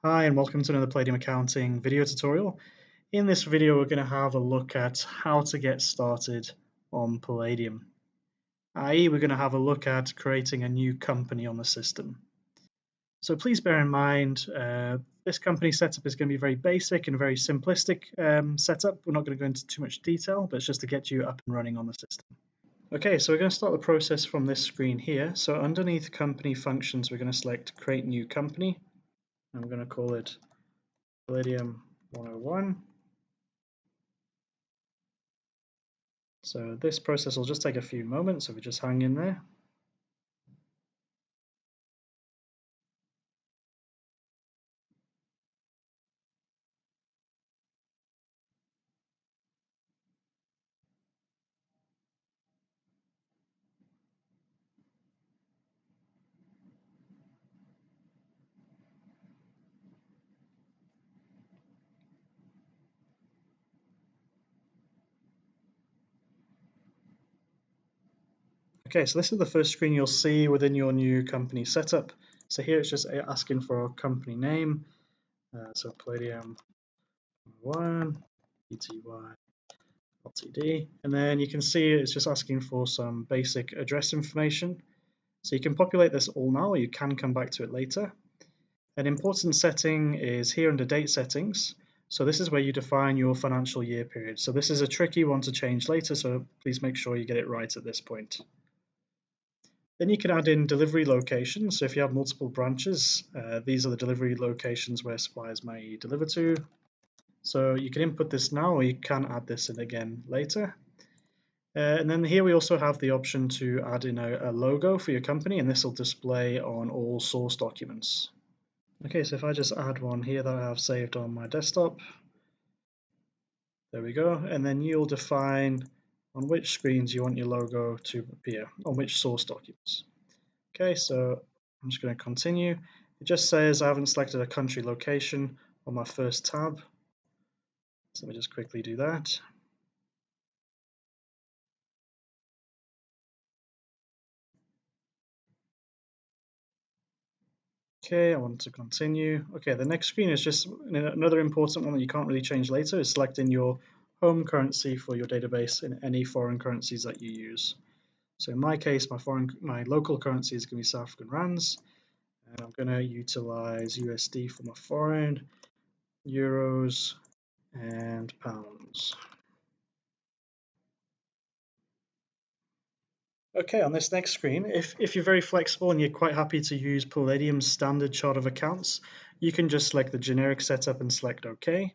Hi and welcome to another Palladium accounting video tutorial. In this video we're going to have a look at how to get started on Palladium, i.e. we're going to have a look at creating a new company on the system. So please bear in mind this company setup is going to be very basic and very simplistic setup. We're not going to go into too much detail, but it's just to get you up and running on the system. Okay, so we're going to start the process from this screen here. So underneath company functions we're going to select create new company. I'm going to call it Palladium 101. So this process will just take a few moments, so we just hang in there. Okay, so this is the first screen you'll see within your new company setup. So here it's just asking for a company name. So Palladium 1, Pty Ltd. And then you can see it's just asking for some basic address information. So you can populate this all now, or you can come back to it later. An important setting is here under date settings. So this is where you define your financial year period. So this is a tricky one to change later, so please make sure you get it right at this point. Then you can add in delivery locations. So if you have multiple branches, these are the delivery locations where suppliers may deliver to. So you can input this now, or you can add this in again later. And then here we also have the option to add in a logo for your company, and this will display on all source documents. Okay, so if I just add one here that I have saved on my desktop, there we go, and then you'll define on which screens you want your logo to appear, on which source documents. Okay, so I'm just going to continue. It just says I haven't selected a country location on my first tab, so let me just quickly do that. Okay, I want to continue. Okay, the next screen is just another important one that you can't really change later, is selecting your home currency for your database in any foreign currencies that you use. So in my case, my local currency is going to be South African rands, and I'm going to utilize USD for my foreign, euros, and pounds. Okay, on this next screen, if you're very flexible and you're quite happy to use Palladium's standard chart of accounts, you can just select the generic setup and select OK.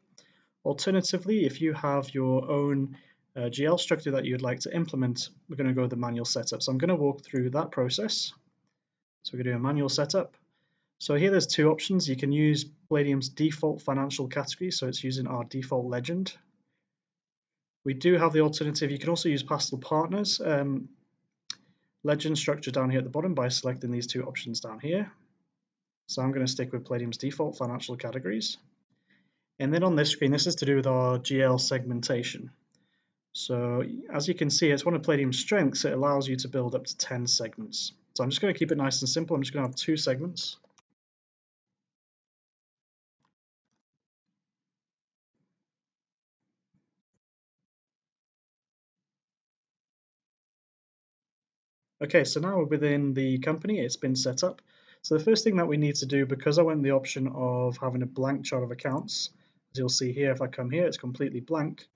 Alternatively, if you have your own GL structure that you'd like to implement, we're going to go with the manual setup. So I'm going to walk through that process. So we're going to do a manual setup. So here there's two options. You can use Palladium's default financial category, so it's using our default legend. We do have the alternative. You can also use Pastel Partners legend structure down here at the bottom by selecting these two options down here. So I'm going to stick with Palladium's default financial categories. And then on this screen, this is to do with our GL segmentation. So as you can see, it's one of Palladium's strengths. It allows you to build up to 10 segments. So I'm just going to keep it nice and simple. I'm just going to have 2 segments. Okay, so now we're within the company, it's been set up. So the first thing that we need to do, because I went the option of having a blank chart of accounts, as you'll see here, if I come here, it's completely blank.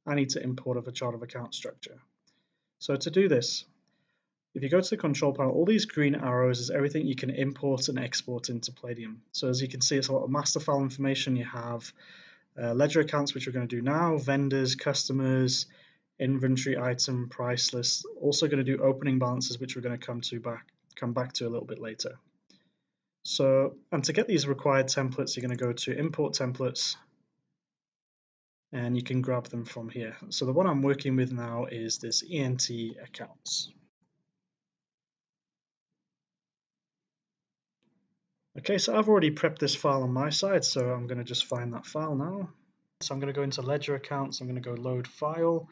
I need to import a chart of account structure. So to do this, if you go to the control panel, all these green arrows is everything you can import and export into Palladium. So as you can see, it's a lot of master file information. You have ledger accounts, which we're going to do now, vendors, customers, inventory item, price list. Also going to do opening balances, which we're going to come back to a little bit later. So, and to get these required templates, you're going to go to import templates, and you can grab them from here. So the one I'm working with now is this ENT accounts. Okay, so I've already prepped this file on my side, so I'm going to just find that file now. So I'm going to go into ledger accounts, I'm going to go load file.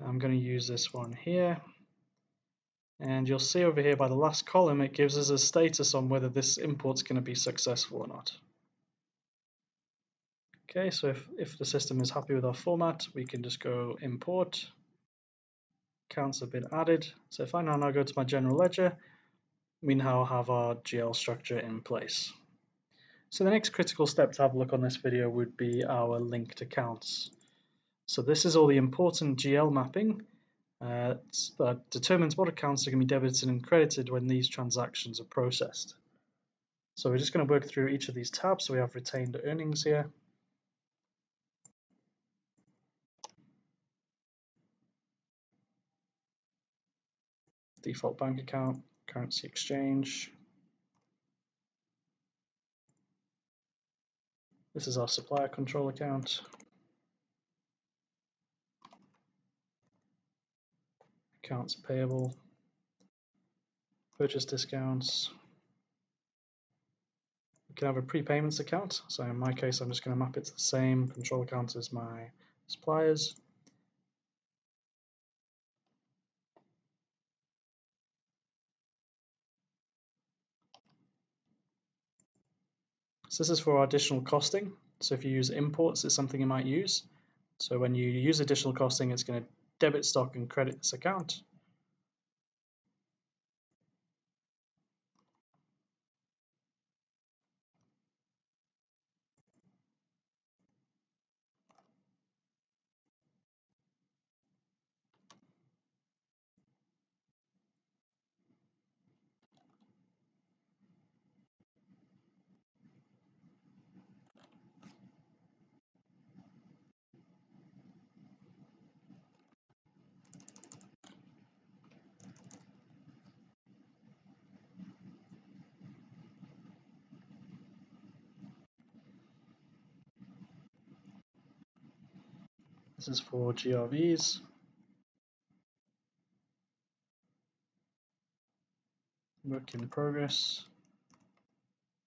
I'm going to use this one here. And you'll see over here by the last column, it gives us a status on whether this import's going to be successful or not. Okay, so if the system is happy with our format, we can just go import. Accounts have been added. So if I now go to my general ledger, we now have our GL structure in place. So the next critical step to have a look on this video would be our linked accounts. So this is all the important GL mapping that determines what accounts are going to be debited and credited when these transactions are processed. So we're just going to work through each of these tabs. So we have retained earnings here. Default bank account, currency exchange. This is our supplier control account. Accounts payable, purchase discounts. We can have a prepayments account. So in my case, I'm just going to map it to the same control account as my suppliers. So this is for our additional costing. So if you use imports, it's something you might use. So when you use additional costing, it's going to debit stock and credit this account. This is for GRVs. Work in progress.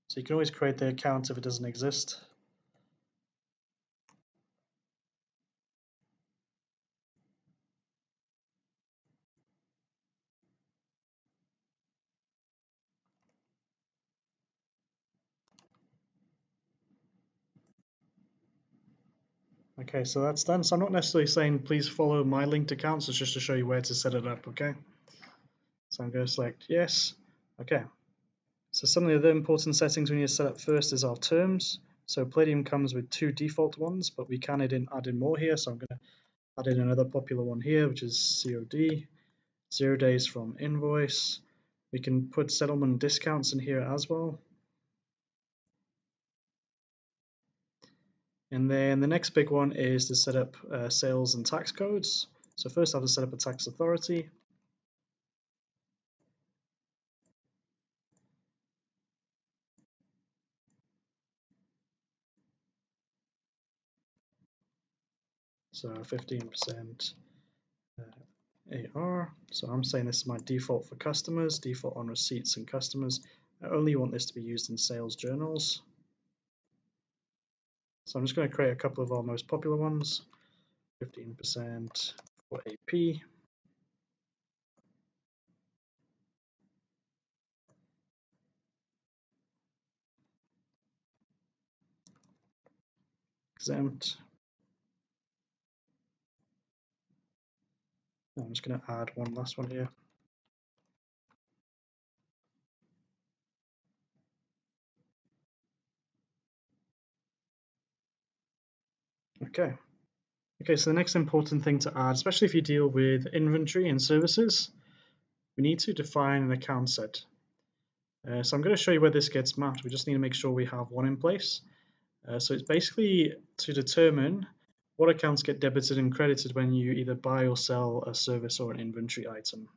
So you can always create the account if it doesn't exist. Okay, so that's done. So I'm not necessarily saying please follow my linked accounts, it's just to show you where to set it up, okay? So I'm going to select yes. Okay. So some of the other important settings we need to set up first is our terms. So Palladium comes with 2 default ones, but we can add in more here. So I'm going to add in another popular one here, which is COD, 0 days from invoice. We can put settlement discounts in here as well. And then the next big one is to set up sales and tax codes. So first I have to set up a tax authority. So 15% AR. So I'm saying this is my default for customers, default on receipts and customers. I only want this to be used in sales journals. So I'm just going to create a couple of our most popular ones. 15% for AP. Exempt. I'm just going to add one last one here. Okay. Okay, so the next important thing to add, especially if you deal with inventory and services, we need to define an account set. So I'm going to show you where this gets mapped. We just need to make sure we have one in place. So it's basically to determine what accounts get debited and credited when you either buy or sell a service or an inventory item.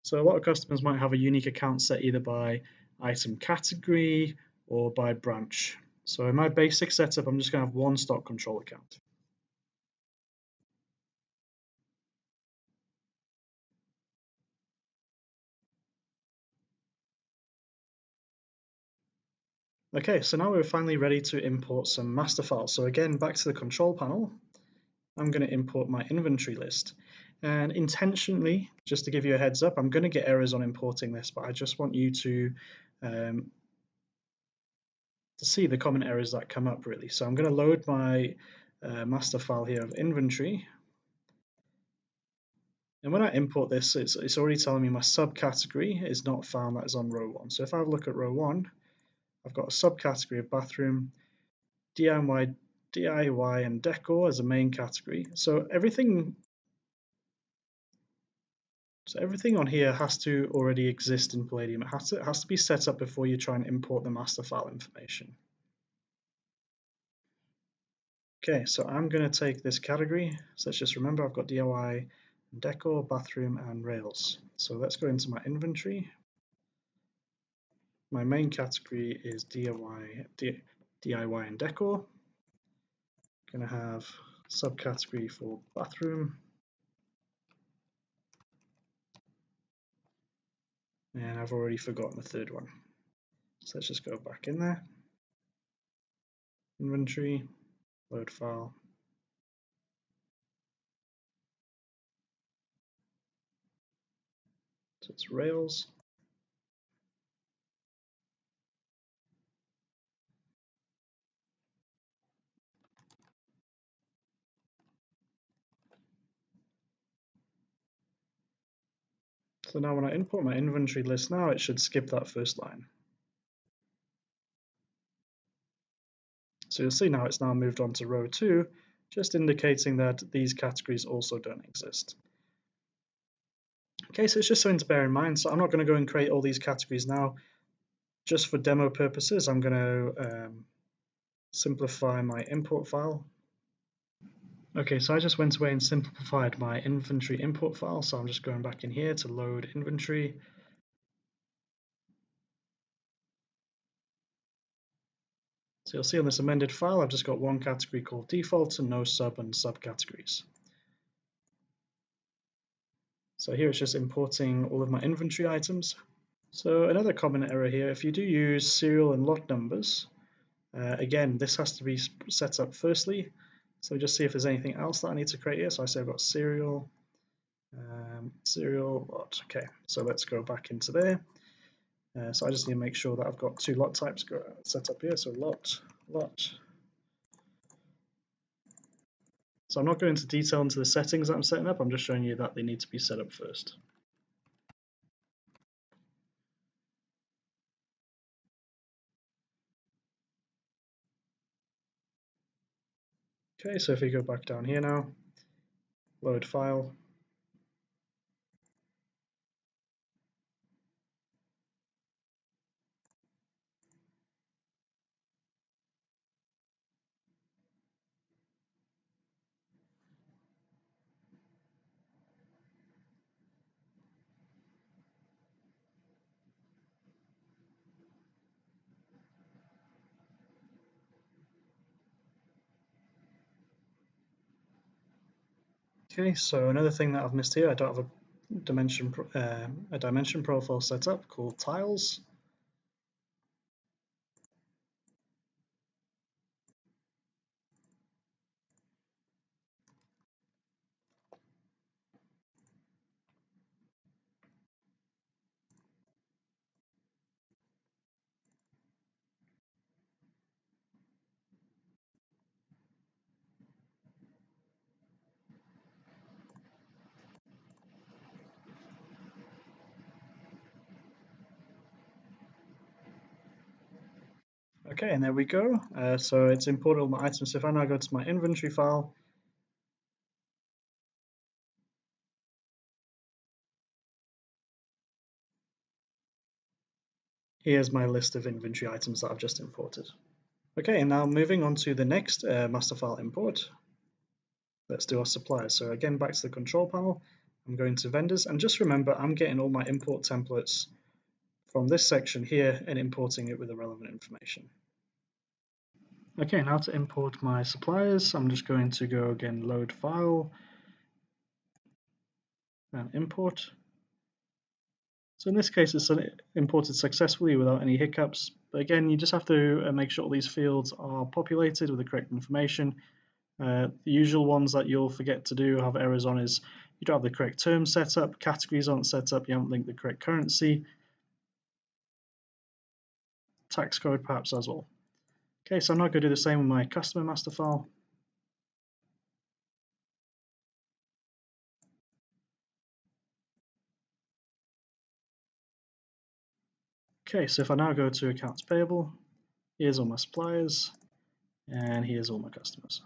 So a lot of customers might have a unique account set either by item category or by branch. So in my basic setup, I'm just going to have one stock control account. Okay, so now we're finally ready to import some master files. So again, back to the control panel, I'm going to import my inventory list. And intentionally, just to give you a heads up, I'm going to get errors on importing this, but I just want you to to see the common errors that come up really. So I'm going to load my master file here of inventory. And when I import this, it's already telling me my subcategory is not found, that is on row 1. So if I look at row 1, I've got a subcategory of bathroom, DIY and decor as a main category. So everything on here has to already exist in Palladium. It has to be set up before you try and import the master file information. Okay, so I'm going to take this category. So let's just remember I've got DIY, decor, bathroom, and rails. So let's go into my inventory. My main category is DIY and decor. I'm going to have subcategory for bathroom. And I've already forgotten the third one. So let's just go back in there. Inventory, load file. So it's Rails. So now when I import my inventory list now, it should skip that first line. So you'll see now it's now moved on to row 2, just indicating that these categories also don't exist. Okay, so it's just something to bear in mind. So I'm not going to go and create all these categories now. Just for demo purposes, I'm going to simplify my import file. Okay, so I just went away and simplified my inventory import file. So I'm just going back in here to load inventory. So you'll see on this amended file, I've just got one category called defaults and no sub and subcategories. So here it's just importing all of my inventory items. So another common error here, if you do use serial and lot numbers, again, this has to be set up firstly. So just see if there's anything else that I need to create here. So I say I've got serial, serial lot. Okay, so let's go back into there. So I just need to make sure that I've got 2 lot types set up here. So lot. So I'm not going into detail into the settings that I'm setting up. I'm just showing you that they need to be set up first. Okay, so if we go back down here now, load file. Okay, so another thing that I've missed here, I don't have a dimension profile set up called tiles. Okay, and there we go. So it's imported all my items. So if I now go to my inventory file, here's my list of inventory items that I've just imported. Okay, and now moving on to the next master file import. Let's do our suppliers. So again, back to the control panel, I'm going to vendors, and just remember I'm getting all my import templates from this section here and importing it with the relevant information. Okay, now to import my suppliers, I'm just going to go again, load file and import. So in this case, it's imported successfully without any hiccups. But again, you just have to make sure all these fields are populated with the correct information. The usual ones that you'll forget to do, have errors on, is you don't have the correct term set up, categories aren't set up, you haven't linked the correct currency, tax code perhaps as well. Okay, so I'm now going to do the same with my customer master file. Okay, so if I now go to accounts payable, here's all my suppliers, and here's all my customers.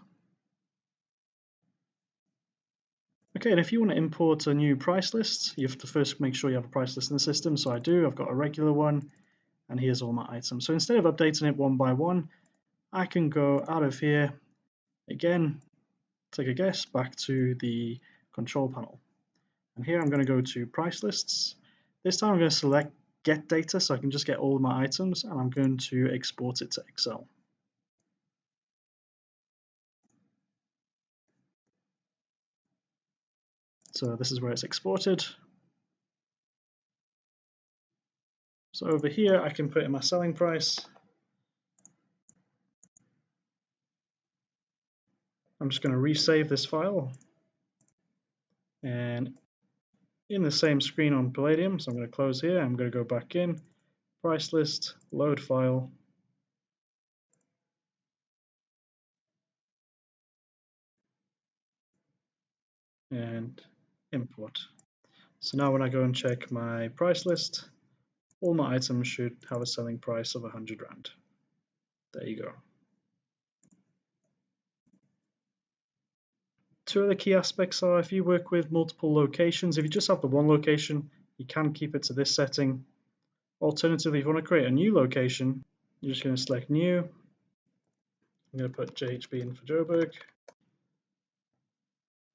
Okay, and if you want to import a new price list, you have to first make sure you have a price list in the system. So I do, I've got a regular one, and here's all my items. So instead of updating it one by one, I can go out of here, again, take a guess, back to the control panel. And here I'm going to go to price lists. This time I'm going to select get data so I can just get all of my items, and I'm going to export it to Excel. So this is where it's exported. So over here I can put in my selling price. I'm just going to resave this file, and in the same screen on Palladium, so I'm going to close here, I'm going to go back in, price list, load file, and import. So now when I go and check my price list, all my items should have a selling price of 100 Rand. There you go. Two other key aspects are if you work with multiple locations, if you just have the one location, you can keep it to this setting. Alternatively, if you want to create a new location, you're just going to select new. I'm going to put JHB in for Joburg.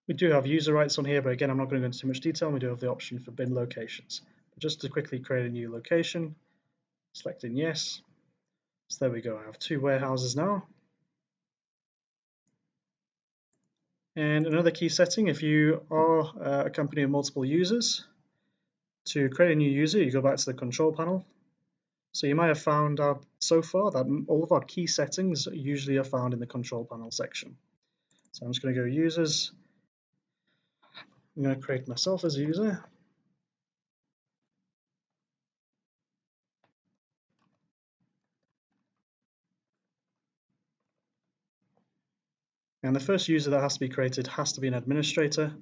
We do have user rights on here, but again, I'm not going to go into too much detail. We do have the option for bin locations. But just to quickly create a new location, selecting yes. So there we go. I have two warehouses now. And another key setting, if you are a company of multiple users, to create a new user, you go back to the control panel. So you might have found out so far that all of our key settings usually are found in the control panel section. So I'm just going to go users. I'm going to create myself as a user. And the first user that has to be created has to be an administrator.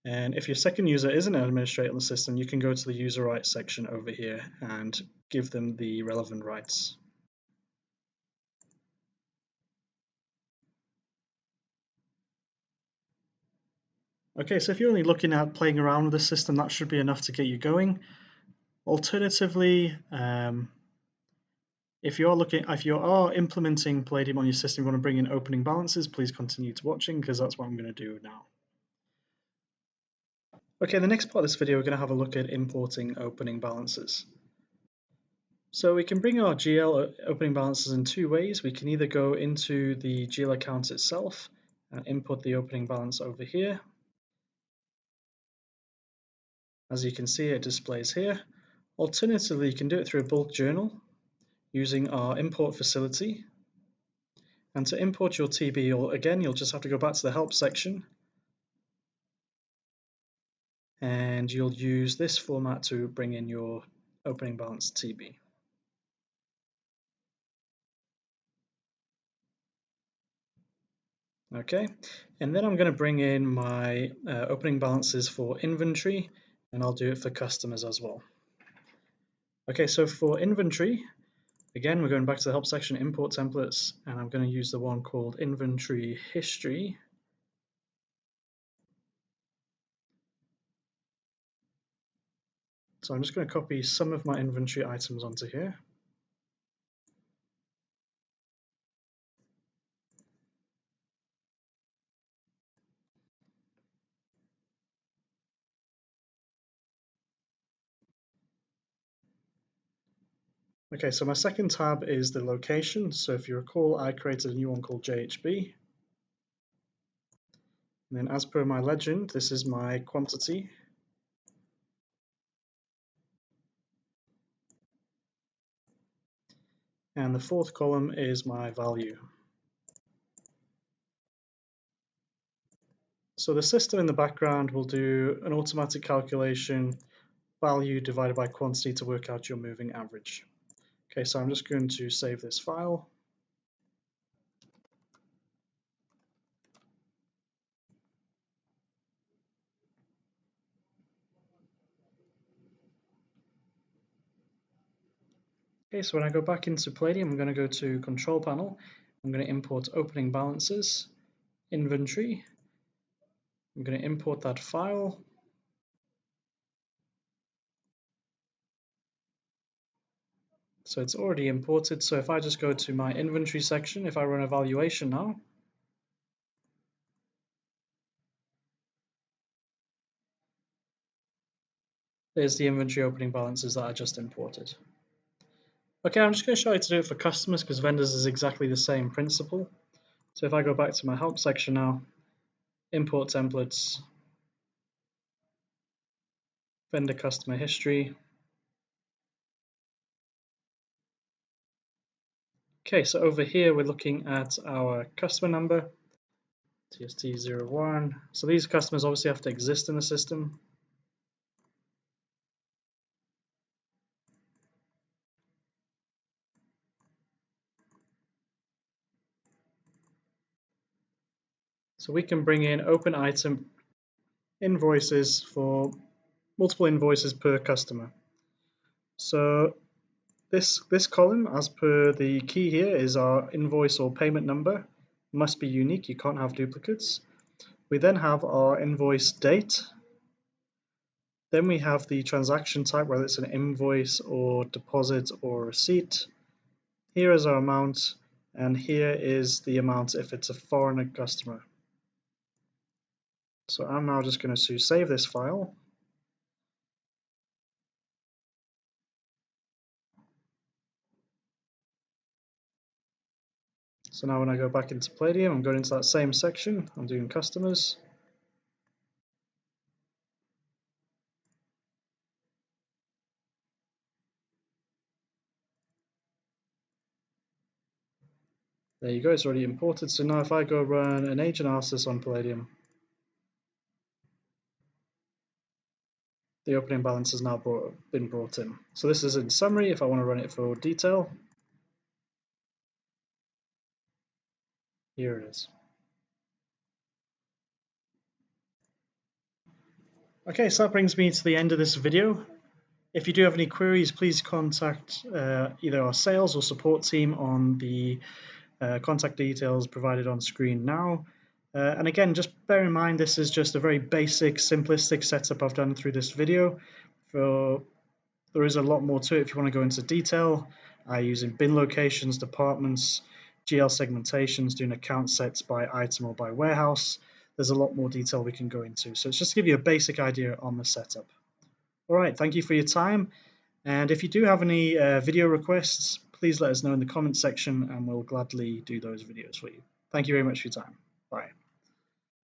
And if your second user isn't an administrator on the system, you can go to the user rights section over here and give them the relevant rights. Okay, so if you're only looking at playing around with the system, that should be enough to get you going. Alternatively, if you are implementing Palladium on your system, you want to bring in opening balances, please continue to watching because that's what I'm going to do now. Okay, the next part of this video, we're going to have a look at importing opening balances. So we can bring our GL opening balances in two ways. We can either go into the GL account itself and input the opening balance over here. As you can see, it displays here. Alternatively, you can do it through a bulk journal using our import facility. And to import your TB, you'll just have to go back to the help section, and you'll use this format to bring in your opening balance TB. Okay, and then I'm going to bring in my opening balances for inventory, and I'll do it for customers as well. Okay, so for inventory, again, we're going back to the help section, import templates, and I'm going to use the one called inventory history. So I'm just going to copy some of my inventory items onto here. Okay, so my second tab is the location. So if you recall, I created a new one called JHB. And then as per my legend, this is my quantity. And the fourth column is my value. So the system in the background will do an automatic calculation, value divided by quantity, to work out your moving average. Okay, so I'm just going to save this file. Okay, so when I go back into Palladium, I'm going to go to Control Panel. I'm going to import opening balances, inventory. I'm going to import that file. So it's already imported. So if I just go to my inventory section, if I run a valuation now, there's the inventory opening balances that I just imported. Okay, I'm just going to show you to do it for customers because vendors is exactly the same principle. So if I go back to my help section now, import templates, vendor customer history. Okay, so over here we're looking at our customer number, TST01. So these customers obviously have to exist in the system. So we can bring in open item invoices for multiple invoices per customer. So this column, as per the key here, is our invoice or payment number. It must be unique, you can't have duplicates. We then have our invoice date. Then we have the transaction type, whether it's an invoice or deposit or receipt. Here is our amount, and here is the amount if it's a foreign customer. So I'm now just going to save this file. So now when I go back into Palladium, I'm going into that same section, I'm doing customers. There you go, it's already imported. So now if I go run an age analysis on Palladium, the opening balance has now been brought in. So this is in summary. If I want to run it for detail, here it is. Okay, so that brings me to the end of this video. If you do have any queries, please contact either our sales or support team on the contact details provided on screen now. And again, just bear in mind this is just a very basic, simplistic setup I've done through this video. There is a lot more to it if you want to go into detail. Using bin locations, departments, GL segmentations, doing account sets by item or by warehouse. There's a lot more detail we can go into. So it's just to give you a basic idea on the setup. All right, thank you for your time. And if you do have any video requests, please let us know in the comment section and we'll gladly do those videos for you. Thank you very much for your time.